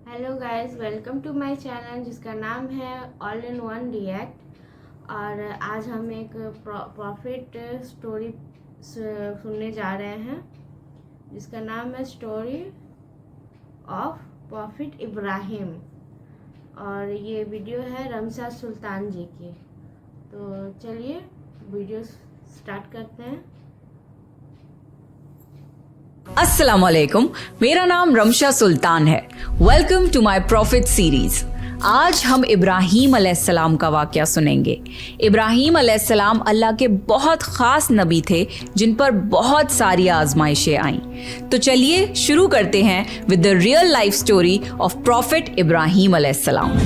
Hello guys, welcome to my channel जिसका नाम है ऑल इन वन रिएक्ट। और आज हम एक प्रॉफिट स्टोरी सुनने जा रहे हैं जिसका नाम है स्टोरी ऑफ प्रॉफिट इब्राहिम। और ये वीडियो है रमशा सुल्तान जी की। तो चलिए वीडियो स्टार्ट करते हैं। अस्सलाम वालेकुम, मेरा नाम रमशा सुल्तान है। Welcome to my profit series. आज हम इब्राहीम अलैहिस्सलाम का वाकया सुनेंगे। इब्राहीम अलैहिस्सलाम अल्लाह के बहुत खास नबी थे जिन पर बहुत सारी आजमाइशें आईं। तो चलिए शुरू करते हैं with the real life story of profit Ibrahim अलैहिस्सलाम।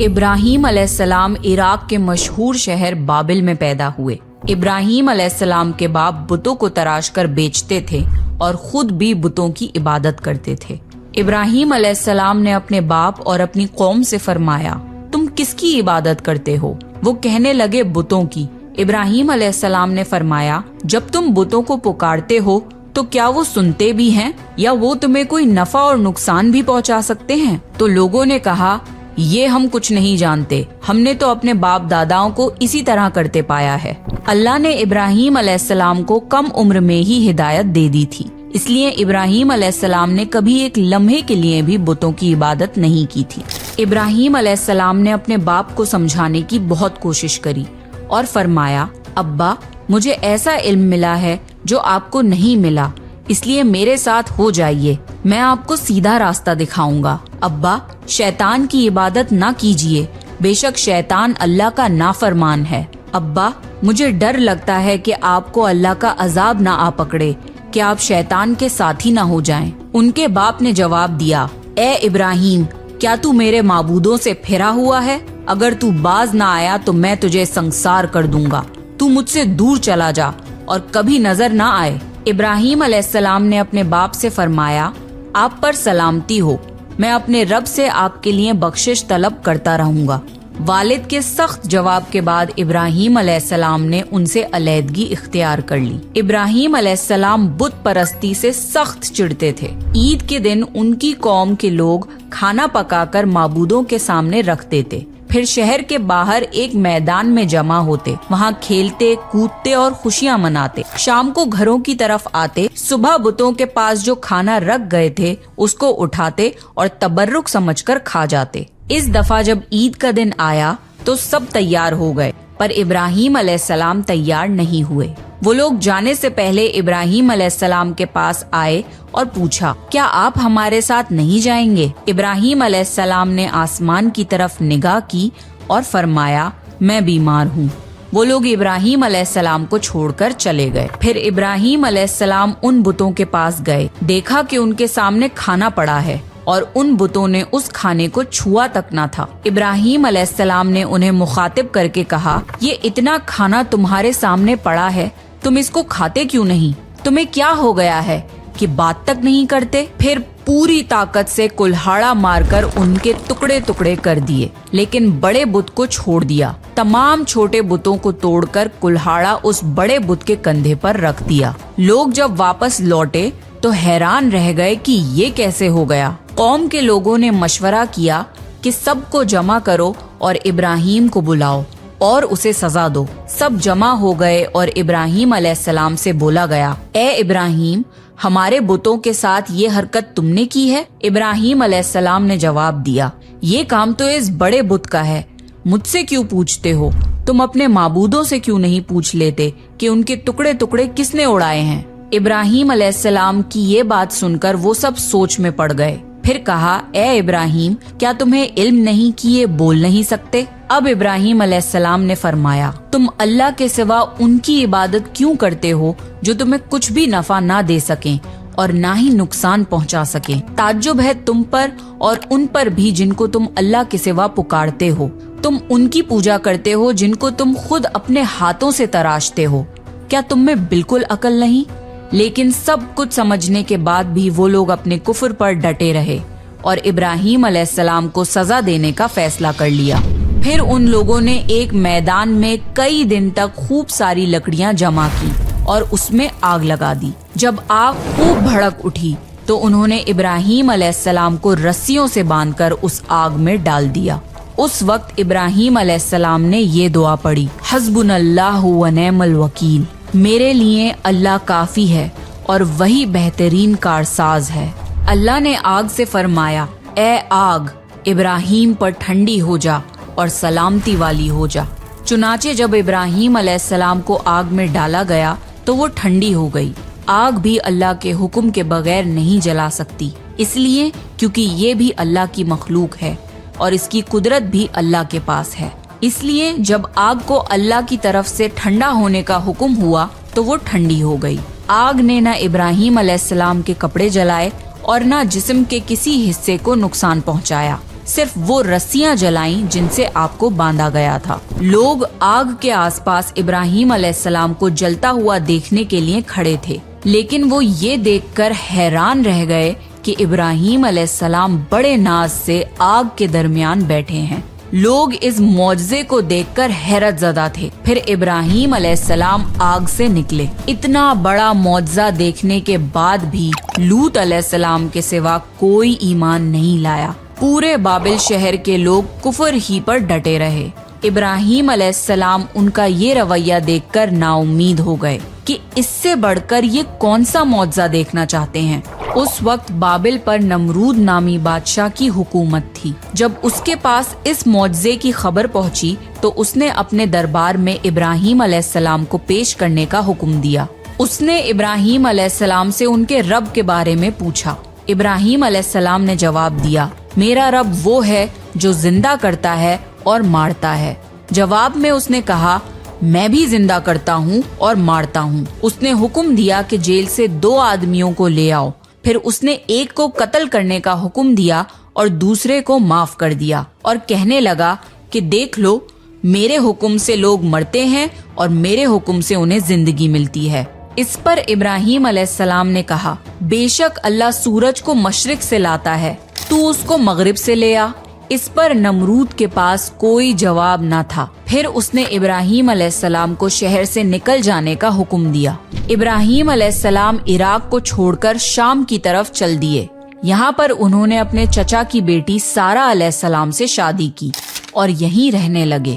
इब्राहीम अलैहिस्सलाम इराक के मशहूर शहर बाबिल में पैदा हुए। इब्राहीम अलैहिस्सलाम के बाप बुतों को तराश कर बेचते थे और खुद भी बुतों की इबादत करते थे। इब्राहीम अलैहिस्सलाम ने अपने बाप और अपनी कौम से फरमाया, तुम किसकी इबादत करते हो? वो कहने लगे, बुतों की। इब्राहीम अलैहिस्सलाम ने फरमाया, जब तुम बुतों को पुकारते हो तो क्या वो सुनते भी हैं या वो तुम्हें कोई नफा और नुकसान भी पहुंचा सकते हैं? तो लोगों ने कहा, ये हम कुछ नहीं जानते, हमने तो अपने बाप दादाओं को इसी तरह करते पाया है। अल्लाह ने इब्राहीम अलैहिस्सलाम को कम उम्र में ही हिदायत दे दी थी, इसलिए इब्राहीम अलैहिस्सलाम ने कभी एक लम्हे के लिए भी बुतों की इबादत नहीं की थी। इब्राहीम अलैहिस्सलाम ने अपने बाप को समझाने की बहुत कोशिश करी और फरमाया, अब्बा, मुझे ऐसा इल्म मिला है जो आपको नहीं मिला, इसलिए मेरे साथ हो जाइए, मैं आपको सीधा रास्ता दिखाऊंगा। अब्बा, शैतान की इबादत ना कीजिए, बेशक शैतान अल्लाह का नाफरमान है। अब्बा, मुझे डर लगता है कि आपको अल्लाह का अजाब ना आ पकड़े, कि आप शैतान के साथी ना हो जाएं। उनके बाप ने जवाब दिया, ए इब्राहीम, क्या तू मेरे माबूदों से फिरा हुआ है? अगर तू बाज ना आया तो मैं तुझे संसार कर दूंगा। तू मुझसे दूर चला जा और कभी नजर ना आए। इब्राहीम अलैहिस्सलाम ने अपने बाप से फरमाया, आप पर सलामती हो, मैं अपने रब से आपके लिए बख्शिश तलब करता रहूंगा। वालिद के सख्त जवाब के बाद इब्राहीम अलैहिस्सलाम ने उनसे अलैदगी इख्तियार कर ली। इब्राहीम अलैहिस्सलाम बुत परस्ती से सख्त चिढ़ते थे। ईद के दिन उनकी कौम के लोग खाना पकाकर माबूदों के सामने रख देते, फिर शहर के बाहर एक मैदान में जमा होते, वहाँ खेलते कूदते और खुशियाँ मनाते। शाम को घरों की तरफ आते, सुबह बुतों के पास जो खाना रख गए थे उसको उठाते और तबर्रुक समझकर खा जाते। इस दफा जब ईद का दिन आया तो सब तैयार हो गए, पर इब्राहीम अलैहिस्सलाम तैयार नहीं हुए। वो लोग जाने से पहले इब्राहीम अलैहिस्सलाम के पास आए और पूछा, क्या आप हमारे साथ नहीं जाएंगे? इब्राहीम अलैहिस्सलाम ने आसमान की तरफ निगाह की और फरमाया, मैं बीमार हूँ। वो लोग इब्राहीम अलैहिस्सलाम को छोड़कर चले गए। फिर इब्राहीम अलैहिस्सलाम उन बुतों के पास गए, देखा कि उनके सामने खाना पड़ा है और उन बुतों ने उस खाने को छुआ तक ना था। इब्राहीम अलैहिस्सलाम ने उन्हें मुखातिब करके कहा, ये इतना खाना तुम्हारे सामने पड़ा है, तुम इसको खाते क्यों नहीं? तुम्हें क्या हो गया है कि बात तक नहीं करते? फिर पूरी ताकत से कुल्हाड़ा मारकर उनके टुकड़े टुकड़े कर दिए, लेकिन बड़े बुत को छोड़ दिया। तमाम छोटे बुतों को तोड़कर कुल्हाड़ा उस बड़े बुत के कंधे पर रख दिया। लोग जब वापस लौटे तो हैरान रह गए कि ये कैसे हो गया। कौम के लोगों ने मशवरा किया कि सबको जमा करो और इब्राहीम को बुलाओ और उसे सजा दो। सब जमा हो गए और इब्राहीम अलैहिस्सलाम से बोला गया, ए इब्राहीम, हमारे बुतों के साथ ये हरकत तुमने की है? इब्राहीम अलैहिस्सलाम ने जवाब दिया, ये काम तो इस बड़े बुत का है, मुझसे क्यों पूछते हो? तुम अपने माबूदों से क्यों नहीं पूछ लेते कि उनके टुकड़े टुकड़े किसने उड़ाए हैं? इब्राहीम अलैहिस्सलाम की ये बात सुनकर वो सब सोच में पड़ गए। फिर कहा, ए इब्राहीम, क्या तुम्हें इल्म नहीं कि ये बोल नहीं सकते? अब इब्राहीम अलैहिस्सलाम ने फरमाया, तुम अल्लाह के सिवा उनकी इबादत क्यों करते हो जो तुम्हें कुछ भी नफा ना दे सकें और ना ही नुकसान पहुंचा सकें? ताज्जुब है तुम पर और उन पर भी जिनको तुम अल्लाह के सिवा पुकारते हो। तुम उनकी पूजा करते हो जिनको तुम खुद अपने हाथों से तराशते हो। क्या तुम में बिल्कुल अकल नहीं? लेकिन सब कुछ समझने के बाद भी वो लोग अपने कुफ्र पर डटे रहे और इब्राहीम अलैहिस्सलाम को सजा देने का फैसला कर लिया। फिर उन लोगों ने एक मैदान में कई दिन तक खूब सारी लकड़ियां जमा की اور اس میں آگ لگا دی۔ جب آگ خوب بھڑک اٹھی تو انہوں نے ابراہیم علیہ السلام کو رسیوں سے باندھ کر اس آگ میں ڈال دیا۔ اس وقت ابراہیم علیہ السلام نے یہ دعا پڑھی، حسبنا اللہ و نعم الوکیل، میرے لیے اللہ کافی ہے اور وہی بہترین کارساز ہے۔ اللہ نے آگ سے فرمایا، اے آگ ابراہیم پر ٹھنڈی ہو جا اور سلامتی والی ہو جا۔ چنانچہ جب ابراہیم علیہ السلام کو آگ میں ڈالا گیا تو وہ ٹھنڈی ہو گئی۔ آگ بھی اللہ کے حکم کے بغیر نہیں جلا سکتی، اس لیے کیونکہ یہ بھی اللہ کی مخلوق ہے اور اس کی قدرت بھی اللہ کے پاس ہے۔ اس لیے جب آگ کو اللہ کی طرف سے ٹھنڈا ہونے کا حکم ہوا تو وہ ٹھنڈی ہو گئی۔ آگ نے نہ ابراہیم علیہ السلام کے کپڑے جلائے اور نہ جسم کے کسی حصے کو نقصان پہنچایا، صرف وہ رسیاں جلائیں جن سے آپ کو باندھا گیا تھا۔ لوگ آگ کے آس پاس ابراہیم علیہ السلام کو جلتا ہوا دیکھنے کے لیے کھڑے تھے، لیکن وہ یہ دیکھ کر حیران رہ گئے کہ ابراہیم علیہ السلام بڑے ناز سے آگ کے درمیان بیٹھے ہیں۔ لوگ اس معجزے کو دیکھ کر حیرت زدہ تھے۔ پھر ابراہیم علیہ السلام آگ سے نکلے۔ اتنا بڑا معجزہ دیکھنے کے بعد بھی لوط علیہ السلام کے سوا کوئی ایمان نہیں لایا۔ پورے بابل شہر کے لوگ کفر ہی پر ڈٹے رہے۔ ابراہیم علیہ السلام ان کا یہ رویہ دیکھ کر نا امید ہو گئے کہ اس سے بڑھ کر یہ کون سا معجزہ دیکھنا چاہتے ہیں۔ اس وقت بابل پر نمرود نامی بادشاہ کی حکومت تھی۔ جب اس کے پاس اس معجزے کی خبر پہنچی تو اس نے اپنے دربار میں ابراہیم علیہ السلام کو پیش کرنے کا حکم دیا۔ اس نے ابراہیم علیہ السلام سے ان کے رب کے بارے میں پوچھا۔ ابراہیم علیہ السلام نے جواب دیا، میرا رب وہ ہے جو زندہ کرتا ہے اور مارتا ہے۔ جواب میں اس نے کہا، میں بھی زندہ کرتا ہوں اور مارتا ہوں۔ اس نے حکم دیا کہ جیل سے 2 آدمیوں کو لے آؤ۔ پھر اس نے ایک کو قتل کرنے کا حکم دیا اور دوسرے کو معاف کر دیا اور کہنے لگا کہ دیکھ لو، میرے حکم سے لوگ مرتے ہیں اور میرے حکم سے انہیں زندگی ملتی ہے۔ اس پر ابراہیم علیہ السلام نے کہا، بے شک اللہ سورج کو مشرق سے لاتا ہے، تو اس کو مغرب سے لے آ۔ اس پر نمرود کے پاس کوئی جواب نہ تھا۔ پھر اس نے ابراہیم علیہ السلام کو شہر سے نکل جانے کا حکم دیا۔ ابراہیم علیہ السلام عراق کو چھوڑ کر شام کی طرف چل دیے۔ یہاں پر انہوں نے اپنے چچا کی بیٹی سارہ علیہ السلام سے شادی کی اور یہیں رہنے لگے۔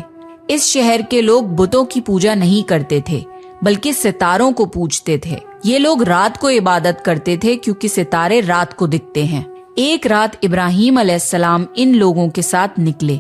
اس شہر کے لوگ بتوں کی پوجا نہیں کرتے تھے بلکہ ستاروں کو پوجتے تھے۔ یہ لوگ رات کو عبادت کرتے تھے کیونکہ ستارے رات کو دکھتے ہیں۔ ایک رات ابراہیم علیہ السلام ان لوگوں کے ساتھ نکلے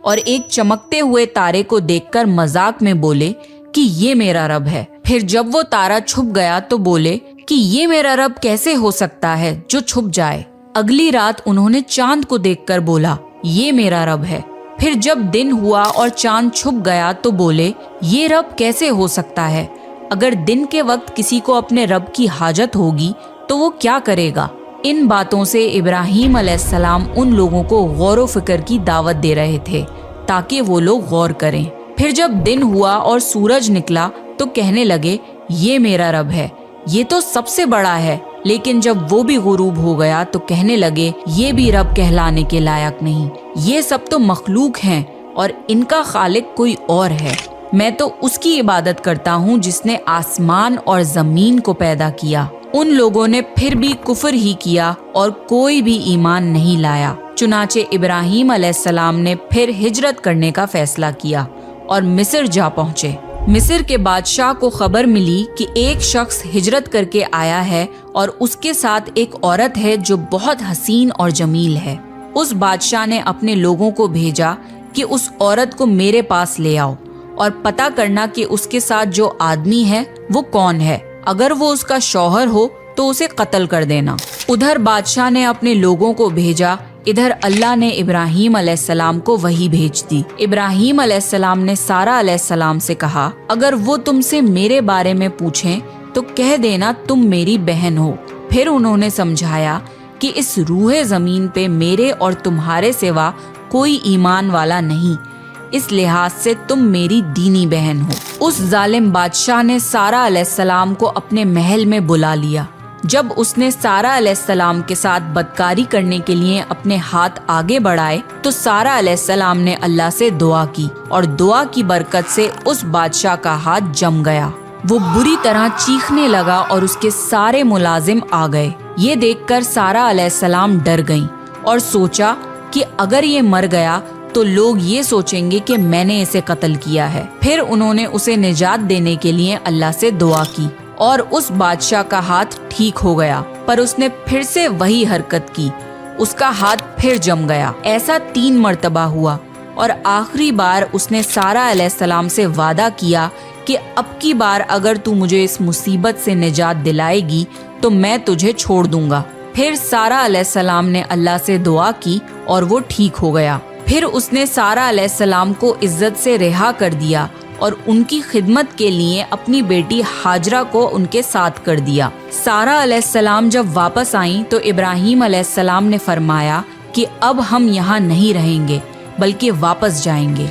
اور ایک چمکتے ہوئے تارے کو دیکھ کر مذاق میں بولے کہ یہ میرا رب ہے۔ پھر جب وہ تارا چھپ گیا تو بولے کہ یہ میرا رب کیسے ہو سکتا ہے جو چھپ جائے۔ اگلی رات انہوں نے چاند کو دیکھ کر بولا، یہ میرا رب ہے۔ پھر جب دن ہوا اور چاند چھپ گیا تو بولے، یہ رب کیسے ہو سکتا ہے؟ اگر دن کے وقت کسی کو اپنے رب کی حاجت ہوگی تو وہ کیا کرے گا؟ ان باتوں سے ابراہیم علیہ السلام ان لوگوں کو غور و فکر کی دعوت دے رہے تھے تاکہ وہ لوگ غور کریں۔ پھر جب دن ہوا اور سورج نکلا تو کہنے لگے، یہ میرا رب ہے، یہ تو سب سے بڑا ہے۔ لیکن جب وہ بھی غروب ہو گیا تو کہنے لگے، یہ بھی رب کہلانے کے لائق نہیں، یہ سب تو مخلوق ہیں اور ان کا خالق کوئی اور ہے۔ میں تو اس کی عبادت کرتا ہوں جس نے آسمان اور زمین کو پیدا کیا۔ ان لوگوں نے پھر بھی کفر ہی کیا اور کوئی بھی ایمان نہیں لایا۔ چنانچہ ابراہیم علیہ السلام نے پھر ہجرت کرنے کا فیصلہ کیا اور مصر جا پہنچے۔ مصر کے بادشاہ کو خبر ملی کہ ایک شخص ہجرت کر کے آیا ہے اور اس کے ساتھ ایک عورت ہے جو بہت حسین اور جمیل ہے۔ اس بادشاہ نے اپنے لوگوں کو بھیجا کہ اس عورت کو میرے پاس لے آؤ اور پتہ کرنا کہ اس کے ساتھ جو آدمی ہے وہ کون ہے۔ اگر وہ اس کا شوہر ہو تو اسے قتل کر دینا۔ ادھر بادشاہ نے اپنے لوگوں کو بھیجا، ادھر اللہ نے ابراہیم علیہ السلام کو وحی بھیج دی۔ ابراہیم علیہ السلام نے سارہ علیہ السلام سے کہا، اگر وہ تم سے میرے بارے میں پوچھیں تو کہہ دینا تم میری بہن ہو۔ پھر انہوں نے سمجھایا کہ اس روح زمین پہ میرے اور تمہارے سوا کوئی ایمان والا نہیں، اس لحاظ سے تم میری دینی بہن ہو۔ اس ظالم بادشاہ نے سارہ علیہ السلام کو اپنے محل میں بلا لیا۔ جب اس نے سارہ علیہ السلام کے ساتھ بدکاری کرنے کے لیے اپنے ہاتھ آگے بڑھائے تو سارہ علیہ السلام نے اللہ سے دعا کی اور دعا کی برکت سے اس بادشاہ کا ہاتھ جم گیا۔ وہ بری طرح چیخنے لگا اور اس کے سارے ملازم آ گئے۔ یہ دیکھ کر سارہ علیہ السلام ڈر گئیں اور سوچا کہ اگر یہ مر گیا تو لوگ یہ سوچیں گے کہ میں نے اسے قتل کیا ہے۔ پھر انہوں نے اسے نجات دینے کے لیے اللہ سے دعا کی اور اس بادشاہ کا ہاتھ ٹھیک ہو گیا، پر اس نے پھر سے وہی حرکت کی، اس کا ہاتھ پھر جم گیا۔ ایسا 3 مرتبہ ہوا اور آخری بار اس نے سارہ علیہ السلام سے وعدہ کیا کہ اب کی بار اگر تو مجھے اس مصیبت سے نجات دلائے گی تو میں تجھے چھوڑ دوں گا۔ پھر سارہ علیہ السلام نے اللہ سے دعا کی اور وہ ٹھیک ہو گیا۔ پھر اس نے سارہ علیہ السلام کو عزت سے رہا کر دیا اور ان کی خدمت کے لیے اپنی بیٹی ہاجرہ کو ان کے ساتھ کر دیا۔ سارہ علیہ السلام جب واپس آئیں تو ابراہیم علیہ السلام نے فرمایا کہ اب ہم یہاں نہیں رہیں گے بلکہ واپس جائیں گے۔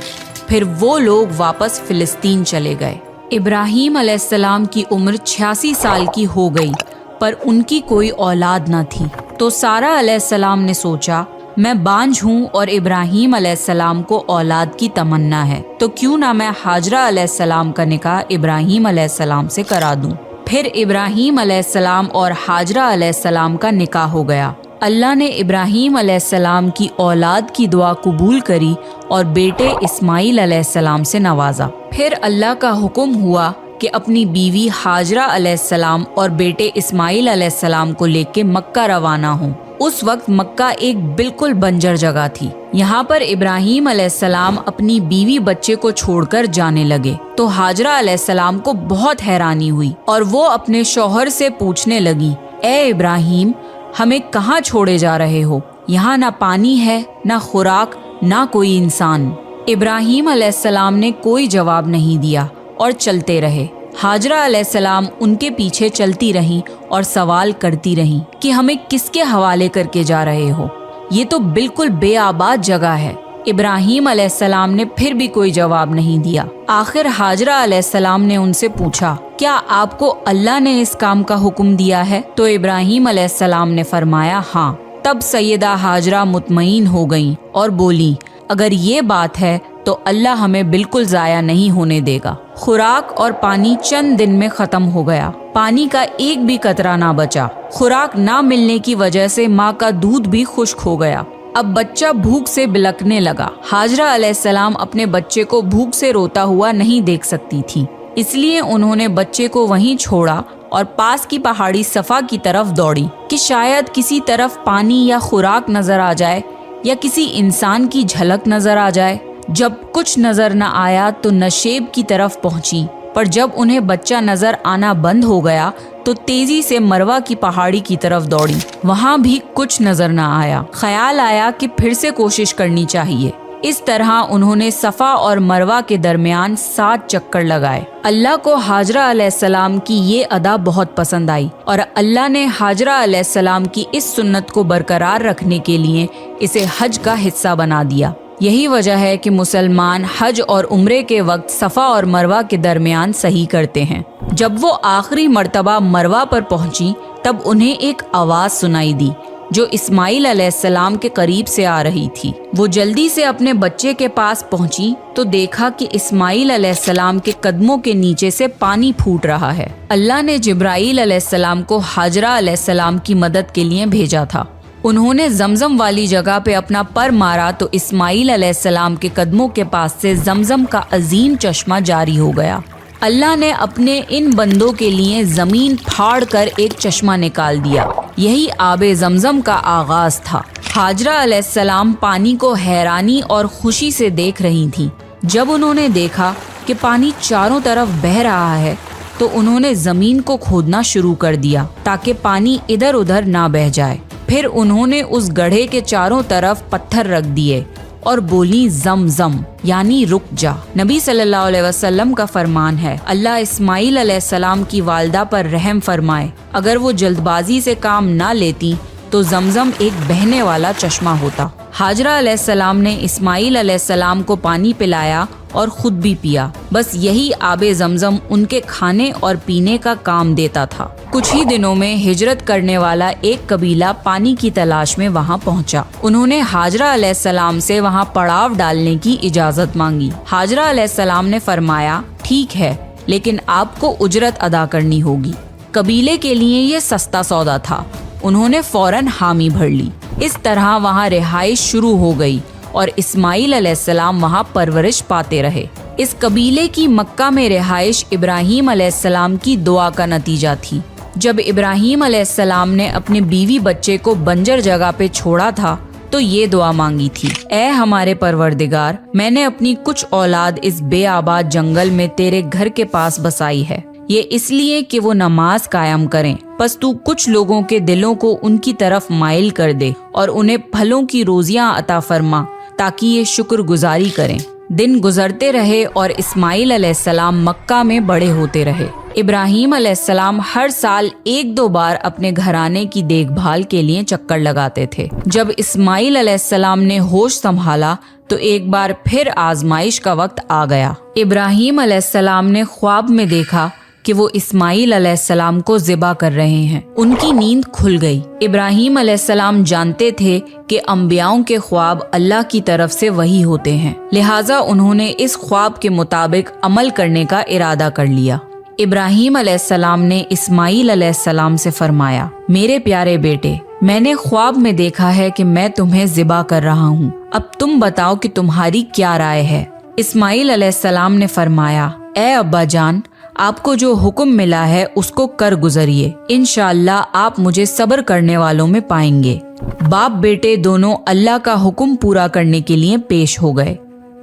پھر وہ لوگ واپس فلسطین چلے گئے۔ ابراہیم علیہ السلام کی عمر 86 سال کی ہو گئی، پر ان کی کوئی اولاد نہ تھی۔ تو سارہ علیہ السلام نے سوچا میں بانجھ ہوں اور ابراہیم علیہ السلام کو اولاد کی تمنا ہے، تو کیوں نہ میں ہاجرہ علیہ السلام کا نکاح ابراہیم علیہ السلام سے کرا دوں۔ پھر ابراہیم علیہ السلام اور ہاجرہ علیہ السلام کا نکاح ہو گیا۔ اللہ نے ابراہیم علیہ السلام کی اولاد کی دعا قبول کری اور بیٹے اسماعیل علیہ السلام سے نوازا۔ پھر اللہ کا حکم ہوا کہ اپنی بیوی ہاجرہ علیہ السلام اور بیٹے اسماعیل علیہ السلام کو لے کے مکہ روانہ ہوں۔ اس وقت مکہ ایک بالکل بنجر جگہ تھی۔ یہاں پر ابراہیم علیہ السلام اپنی بیوی بچے کو چھوڑ کر جانے لگے تو ہاجرہ علیہ السلام کو بہت حیرانی ہوئی اور وہ اپنے شوہر سے پوچھنے لگی، اے ابراہیم، ہمیں کہاں چھوڑے جا رہے ہو؟ یہاں نہ پانی ہے، نہ خوراک، نہ کوئی انسان۔ ابراہیم علیہ السلام نے کوئی جواب نہیں دیا اور چلتے رہے۔ ہاجرہ علیہ السلام ان کے پیچھے چلتی رہیں اور سوال کرتی رہیں کہ ہمیں کس کے حوالے کر کے جا رہے ہو؟ یہ تو بالکل بے آباد جگہ ہے۔ ابراہیم علیہ السلام نے پھر بھی کوئی جواب نہیں دیا۔ آخر ہاجرہ علیہ السلام نے ان سے پوچھا، کیا آپ کو اللہ نے اس کام کا حکم دیا ہے؟ تو ابراہیم علیہ السلام نے فرمایا ہاں۔ تب سیدہ ہاجرہ مطمئن ہو گئیں اور بولی، اگر یہ بات ہے تو اللہ ہمیں بالکل ضائع نہیں ہونے دے گا۔ خوراک اور پانی چند دن میں ختم ہو گیا۔ پانی کا ایک بھی قطرہ نہ بچا۔ خوراک نہ ملنے کی وجہ سے ماں کا دودھ بھی خشک ہو گیا۔ اب بچہ بھوک سے بلکنے لگا۔ ہاجرہ علیہ السلام اپنے بچے کو بھوک سے روتا ہوا نہیں دیکھ سکتی تھی، اس لیے انہوں نے بچے کو وہیں چھوڑا اور پاس کی پہاڑی صفا کی طرف دوڑی کہ شاید کسی طرف پانی یا خوراک نظر آ جائے یا کسی انسان کی جھلک نظر آ جائے۔ جب کچھ نظر نہ آیا تو نشیب کی طرف پہنچی، پر جب انہیں بچہ نظر آنا بند ہو گیا تو تیزی سے مروہ کی پہاڑی کی طرف دوڑی۔ وہاں بھی کچھ نظر نہ آیا۔ خیال آیا کہ پھر سے کوشش کرنی چاہیے۔ اس طرح انہوں نے صفا اور مروہ کے درمیان 7 چکر لگائے۔ اللہ کو ہاجرہ علیہ السلام کی یہ ادا بہت پسند آئی اور اللہ نے ہاجرہ علیہ السلام کی اس سنت کو برقرار رکھنے کے لیے اسے حج کا حصہ بنا دیا۔ یہی وجہ ہے کہ مسلمان حج اور عمرے کے وقت صفا اور مروہ کے درمیان صحیح کرتے ہیں۔ جب وہ آخری مرتبہ مروہ پر پہنچی تب انہیں ایک آواز سنائی دی جو اسماعیل علیہ السلام کے قریب سے آ رہی تھی۔ وہ جلدی سے اپنے بچے کے پاس پہنچی تو دیکھا کہ اسماعیل علیہ السلام کے قدموں کے نیچے سے پانی پھوٹ رہا ہے۔ اللہ نے جبرائیل علیہ السلام کو ہاجرہ علیہ السلام کی مدد کے لیے بھیجا تھا۔ انہوں نے زمزم والی جگہ پہ اپنا پر مارا تو اسماعیل علیہ السلام کے قدموں کے پاس سے زمزم کا عظیم چشمہ جاری ہو گیا۔ اللہ نے اپنے ان بندوں کے لیے زمین پھاڑ کر ایک چشمہ نکال دیا۔ یہی آب زمزم کا آغاز تھا۔ ہاجرہ علیہ السلام پانی کو حیرانی اور خوشی سے دیکھ رہی تھیں۔ جب انہوں نے دیکھا کہ پانی چاروں طرف بہہ رہا ہے تو انہوں نے زمین کو کھودنا شروع کر دیا تاکہ پانی ادھر ادھر نہ بہہ جائے۔ پھر انہوں نے اس گڑھے کے چاروں طرف پتھر رکھ دیے اور بولی زم زم، یعنی رک جا۔ نبی صلی اللہ علیہ وسلم کا فرمان ہے، اللہ اسماعیل علیہ السلام کی والدہ پر رحم فرمائے، اگر وہ جلد بازی سے کام نہ لیتی تو زمزم ایک بہنے والا چشمہ ہوتا۔ ہاجرہ علیہ السلام نے اسماعیل علیہ السلام کو پانی پلایا اور خود بھی پیا۔ بس یہی آب زمزم ان کے کھانے اور پینے کا کام دیتا تھا۔ کچھ ہی دنوں میں ہجرت کرنے والا ایک قبیلہ پانی کی تلاش میں وہاں پہنچا۔ انہوں نے ہاجرہ علیہ السلام سے وہاں پڑاؤ ڈالنے کی اجازت مانگی۔ ہاجرہ علیہ السلام نے فرمایا، ٹھیک ہے، लेकिन आपको उजरत अदा करनी होगी। कबीले के लिए ये सस्ता सौदा था। उन्होंने फौरन हामी भर ली। इस तरह वहाँ रिहाइश शुरू हो गई और इस्माइल अलैहिस्सलाम वहाँ परवरिश पाते रहे। इस कबीले की मक्का में रिहाइश इब्राहीम अलैहिस्सलाम की दुआ का नतीजा थी। जब इब्राहीम अलैहिस्सलाम ने अपने बीवी बच्चे को बंजर जगह पे छोड़ा था तो ये दुआ मांगी थी, ऐ हमारे परवरदिगार, मैंने अपनी कुछ औलाद इस बेआबाद जंगल में तेरे घर के पास बसाई है, ये इसलिए कि वो नमाज कायम करें। बस तू कुछ लोगों के दिलों को उनकी तरफ माइल कर दे और उन्हें फलों की रोजियां अता फरमा ताकि ये शुक्रगुजारी करें। दिन गुजरते रहे और इस्माइल अलैहिस्सलाम मक्का में बड़े होते रहे। इब्राहीम अलैहिस्सलाम हर साल 1-2 बार अपने घराने की देखभाल के लिए चक्कर लगाते थे। जब इस्माइल अलैहिस्सलाम ने होश संभाला तो एक बार फिर आजमाइश का वक्त आ गया। इब्राहीम अलैहिस्सलाम ने ख्वाब में देखा कि वो इस्माइल अलैहिस्सलाम को ज़िबा कर रहे हैं। उनकी नींद खुल गई। इब्राहीम अलैहिस्सलाम जानते थे कि अंबियाओं के ख्वाब अल्लाह की तरफ से वही होते हैं, लिहाजा उन्होंने इस ख्वाब के मुताबिक अमल करने का इरादा कर लिया। इब्राहीम अलैहिस्सलाम ने इस्माइल अलैहिस्सलाम से फरमाया, मेरे प्यारे बेटे, मैंने ख्वाब में देखा है कि मैं तुम्हें ज़िबा कर रहा हूँ। अब तुम बताओ कि तुम्हारी क्या राय है। इस्माइल अलैहिस्सलाम ने फरमाया, ए अब्बा जान, आपको जो हुक्म मिला है उसको कर गुजरिए, इंशाअल्लाह आप मुझे सब्र करने वालों में पाएंगे। बाप बेटे दोनों अल्लाह का हुक्म पूरा करने के लिए पेश हो गए।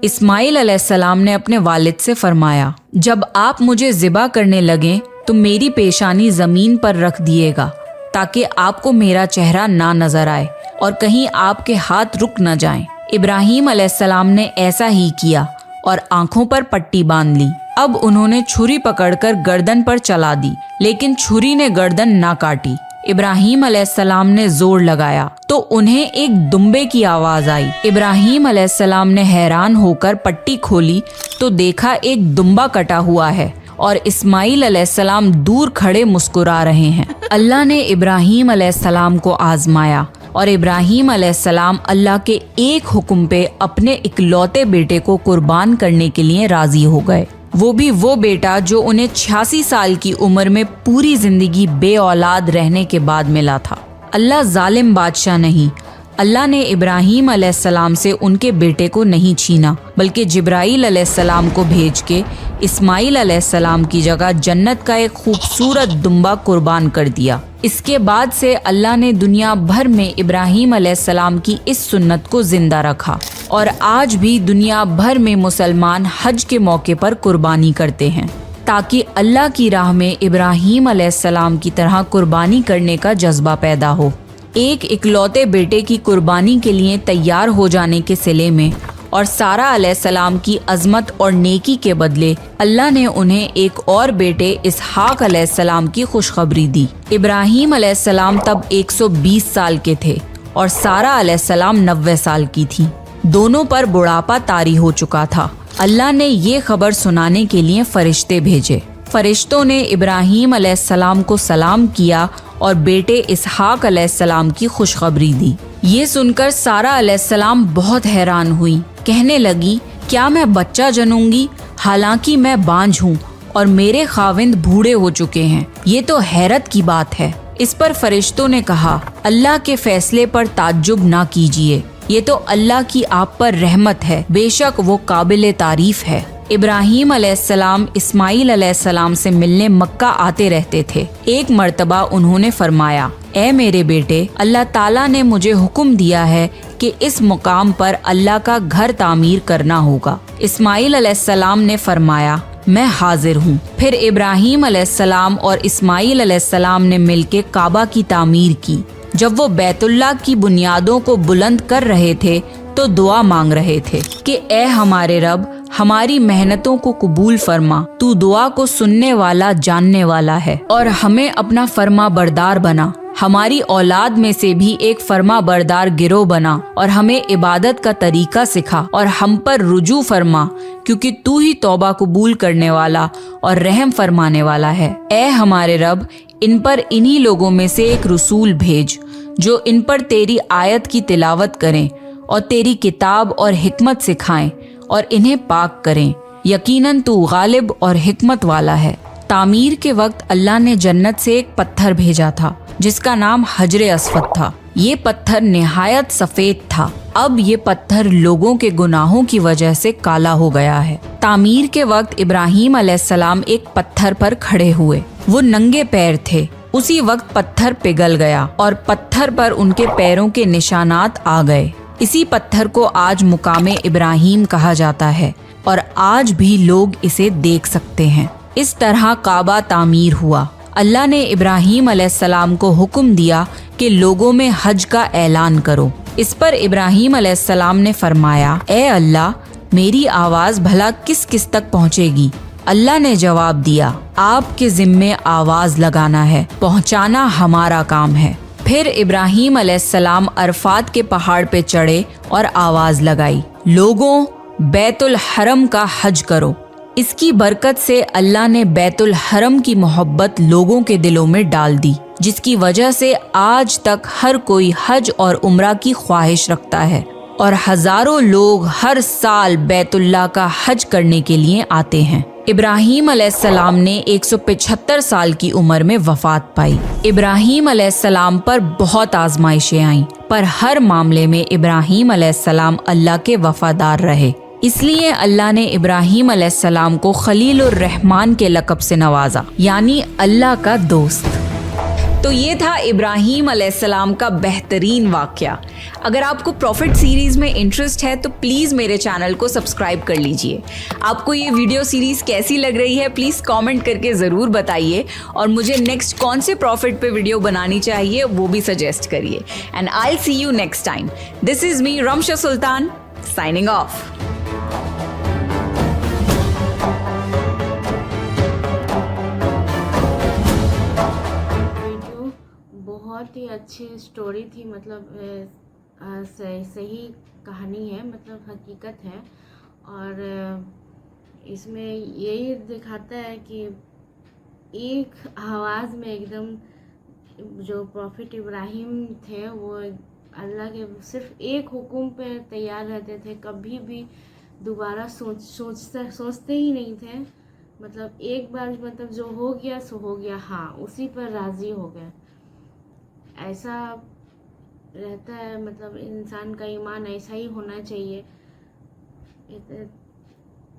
इस्माइल अलैहिस्सलाम ने अपने वालिद से फरमाया, जब आप मुझे ज़िबा करने लगे तो मेरी पेशानी जमीन पर रख दिएगा ताकि आपको मेरा चेहरा ना नजर आए और कहीं आपके हाथ रुक न जाएं। इब्राहीम अलैहिस्सलाम ने ऐसा ही किया और आंखों पर पट्टी बांध ली। अब उन्होंने छुरी पकड़कर गर्दन पर चला दी, लेकिन छुरी ने गर्दन ना काटी। इब्राहीम अलैहिस्सलाम ने जोर लगाया तो उन्हें एक दुम्बे की आवाज आई। इब्राहीम अलैहिस्सलाम ने हैरान होकर पट्टी खोली तो देखा एक दुम्बा कटा हुआ है और इस्माइल अलैहिस्सलाम दूर खड़े मुस्कुरा रहे हैं। अल्लाह ने इब्राहीम अलैहिस्सलाम को आजमाया और इब्राहीम अलैहिस्सलाम अल्लाह के एक हुक्म पे अपने इकलौते बेटे को कुर्बान करने के लिए राजी हो गए। वो भी वो बेटा जो उन्हें 86 साल की उम्र में पूरी जिंदगी बे औलाद रहने के बाद मिला था। अल्लाह जालिम बादशाह नहीं। अल्लाह ने इब्राहीम अलैहिस्सलाम से उनके बेटे को नहीं छीना, बल्कि जिब्राईल अलैहिस्सलाम को भेज के इस्माइल अलैहिस्सलाम की जगह जन्नत का एक खूबसूरत दुम्बा कुर्बान कर दिया। इसके बाद से अल्लाह ने दुनिया भर में इब्राहीम अलैहिस्सलाम की इस सुन्नत को जिंदा रखा और आज भी दुनिया भर में मुसलमान हज के मौके पर कुर्बानी करते हैं ताकि अल्लाह की राह में इब्राहीम अलैहिस्सलाम की तरह कुर्बानी करने का जज्बा पैदा हो। एक इकलौते बेटे की कुर्बानी के लिए तैयार हो जाने के सिले में और सारा अलैहिस्सलाम की अजमत और नेकी के बदले अल्लाह ने उन्हें एक और बेटे इसहाक अलैहिस्सलाम की खुशखबरी दी। इब्राहीम अलैहिस्सलाम तब 120 साल के थे और सारा अलैहिस्सलाम 90 साल की थी। दोनों पर बुढ़ापा तारी हो चुका था। अल्लाह ने ये खबर सुनाने के लिए फरिश्ते भेजे। फरिश्तों ने इब्राहीम अलैहिस्सलाम को सलाम किया और बेटे इसहाक अलैहिस्सलाम की खुशखबरी दी। ये सुनकर सारा अलैहिस्सलाम बहुत हैरान हुई। कहने लगी, क्या मैं बच्चा जनूंगी? हालांकि मैं बांझ हूँ और मेरे खाविंद बूढ़े हो चुके हैं। ये तो हैरत की बात है। इस पर फरिश्तों ने कहा, अल्लाह के फैसले पर ताज्जुब ना कीजिए, ये तो अल्लाह की आप पर रहमत है, बेशक वो काबिल तारीफ है। इब्राहीम अलैहिस्सलाम इस्माइल अलैहिस्सलाम से मिलने मक्का आते रहते थे। एक मर्तबा उन्होंने फरमाया, ऐ मेरे बेटे, अल्लाह ताला ने मुझे हुक्म दिया है कि इस मुकाम पर अल्लाह का घर तामीर करना होगा। इस्माइल अलैहिस्सलाम ने फरमाया, मैं हाजिर हूँ। फिर इब्राहीम अलैहिस्सलाम और इस्माइल अलैहिस्सलाम ने मिलके काबा की तामीर की। जब वो बैतुल्लाह की बुनियादों को बुलंद कर रहे थे तो दुआ मांग रहे थे कि ए हमारे रब, हमारी मेहनतों को कबूल फरमा, तू दुआ को सुनने वाला जानने वाला है और हमें अपना फरमा बरदार बना। हमारी औलाद में से भी एक फरमा बरदार गिरोह बना और हमें इबादत का तरीका सिखा और हम पर रुजू फरमा, क्योंकि तू ही तौबा कबूल करने वाला और रहम फरमाने वाला है। ए हमारे रब, इन पर इन्हीं लोगों में से एक रसूल भेज जो इन पर तेरी आयत की तिलावत करें और तेरी किताब और हिकमत सिखाएं और इन्हें पाक करें। यकीनन तू गालिब और हिकमत वाला है। तामीर के वक्त अल्लाह ने जन्नत से एक पत्थर भेजा था जिसका नाम हजरे अस्वद था। ये पत्थर निहायत सफेद था। अब ये पत्थर लोगों के गुनाहों की वजह से काला हो गया है। तामीर के वक्त इब्राहीम अलैहिस्सलाम एक पत्थर पर खड़े हुए। वो नंगे पैर थे। उसी वक्त पत्थर पिघल गया और पत्थर पर उनके पैरों के निशानात आ गए। इसी पत्थर को आज मुकामे इब्राहीम कहा जाता है और आज भी लोग इसे देख सकते हैं। इस तरह काबा तामीर हुआ। अल्लाह ने इब्राहीम अलैहिस्सलाम को हुक्म दिया कि लोगों में हज का ऐलान करो। इस पर इब्राहीम अलैहिस्सलाम ने फरमाया, ए अल्लाह, मेरी आवाज़ भला किस किस तक पहुँचेगी? अल्लाह ने जवाब दिया, आपके ज़िम्मे आवाज़ लगाना है, पहुँचाना हमारा काम है। फिर इब्राहीम अलैहिस्सलाम अरफात के पहाड़ पे चढ़े और आवाज़ लगाई, लोगों, बैतुल हरम का हज करो। इसकी बरकत से अल्लाह ने बैतुल हरम की मोहब्बत लोगों के दिलों में डाल दी, जिसकी वजह से आज तक हर कोई हज और उम्रा की ख्वाहिश रखता है और हजारों लोग हर साल बैतुल्लाह का हज करने के लिए आते हैं। इब्राहीम अलैहिस्सलाम ने 175 साल की उम्र में वफात पाई। इब्राहीम अलैहिस्सलाम पर बहुत आजमाइशें आईं, पर हर मामले में इब्राहीम अलैहिस्सलाम अल्लाह के वफादार रहे। इसलिए अल्लाह ने इब्राहीम अलैहिस्सलाम को खलीलुर रहमान के लक़ब से नवाजा, यानी अल्लाह का दोस्त। तो ये था इब्राहीम अलैहिस्सलाम का बेहतरीन वाक़या। अगर आपको प्रॉफिट सीरीज़ में इंटरेस्ट है तो प्लीज़ मेरे चैनल को सब्सक्राइब कर लीजिए। आपको ये वीडियो सीरीज़ कैसी लग रही है प्लीज़ कमेंट करके ज़रूर बताइए और मुझे नेक्स्ट कौन से प्रॉफिट पे वीडियो बनानी चाहिए वो भी सजेस्ट करिए। And I see you next time. This is me Ramsha Sultan signing off. बहुत ही अच्छी स्टोरी थी, मतलब सही कहानी है, मतलब हकीकत है। और इसमें यही दिखाता है कि एक आवाज़ में एकदम जो प्रॉफिट इब्राहीम थे वो अल्लाह के सिर्फ एक हुक्म पे तैयार रहते थे, कभी भी दोबारा सोचते ही नहीं थे। मतलब एक बार मतलब जो हो गया सो हो गया, हाँ उसी पर राज़ी हो गए। ऐसा रहता है, मतलब इंसान का ईमान ऐसा ही होना चाहिए।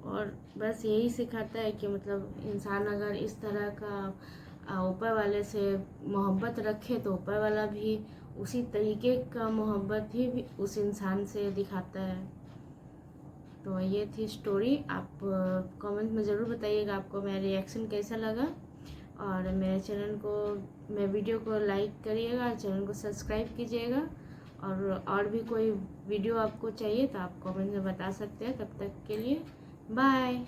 और बस यही सिखाता है कि मतलब इंसान अगर इस तरह का ऊपर वाले से मोहब्बत रखे तो ऊपर वाला भी उसी तरीके का मोहब्बत ही उस इंसान से दिखाता है। तो ये थी स्टोरी। आप कमेंट में ज़रूर बताइएगा आपको मेरा रिएक्शन कैसा लगा। और मेरे चैनल को, मेरे वीडियो को लाइक करिएगा, चैनल को सब्सक्राइब कीजिएगा। और भी कोई वीडियो आपको चाहिए तो आप कमेंट में बता सकते हैं। तब तक के लिए बाय।